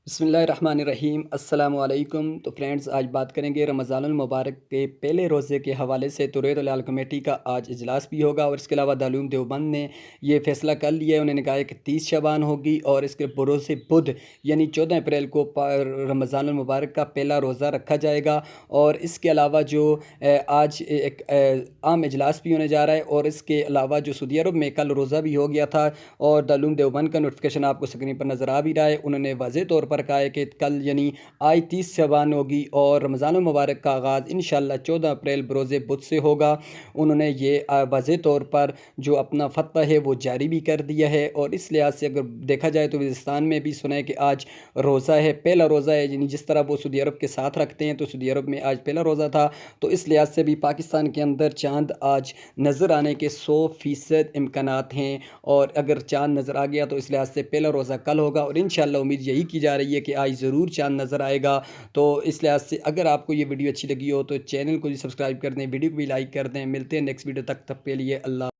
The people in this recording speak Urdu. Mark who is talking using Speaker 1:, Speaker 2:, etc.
Speaker 1: بسم اللہ الرحمن الرحیم۔ السلام علیکم۔ تو فرینڈز، آج بات کریں گے رمضان المبارک کے پہلے روزے کے حوالے سے۔ تو ریت الہلال کمیٹی کا آج اجلاس بھی ہوگا، اور اس کے علاوہ دارالعلوم دیوبند نے یہ فیصلہ کر لیا ہے۔ انہوں نے کہا ہے کہ 30 شعبان ہوگی، اور اس کے بروز بدھ یعنی 14 اپریل کو رمضان المبارک کا پہلا روزہ رکھا جائے گا۔ اور اس کے علاوہ جو آج ایک عام اجلاس بھی ہونے جا رہا ہے، اور اس کے علاوہ جو سعودی عرب میں کل روزہ بھی ہو گیا تھا، اور دارالعلوم دیوبند کا نوٹیفیکیشن آپ کو اسکرین پر نظر آ بھی رہا ہے۔ انہوں نے واضح طور پر کہا ہے کہ کل یعنی آج 30 شعبان ہوگی، اور رمضان المبارک کا آغاز انشاءاللہ 14 اپریل بروز بدھ سے ہوگا۔ انہوں نے یہ واضح طور پر جو اپنا فتویٰ ہے وہ جاری بھی کر دیا ہے، اور اس لحاظ سے اگر دیکھا جائے تو وزیرستان میں بھی سنا ہے کہ آج روزہ ہے، پہلا روزہ ہے، یعنی جس طرح وہ سعودی عرب کے ساتھ رکھتے ہیں تو سعودی عرب میں آج پہلا روزہ تھا۔ تو اس لحاظ سے بھی پاکستان کے اندر چاند آج نظر آنے کے 100% امکانات ہیں، اور اگر چاند نظر آ گیا تو اس لحاظ سے پہلا روزہ کل ہوگا، اور انشاءاللہ امید یہی کی جا رہی ہے کہ آج ضرور چاند نظر آئے گا۔ تو اس لحاظ سے اگر آپ کو یہ ویڈیو اچھی لگی ہو تو چینل کو بھی سبسکرائب کر دیں، ویڈیو کو بھی لائک کر دیں۔ ملتے ہیں نیکسٹ ویڈیو تک، تب کے لیے اللہ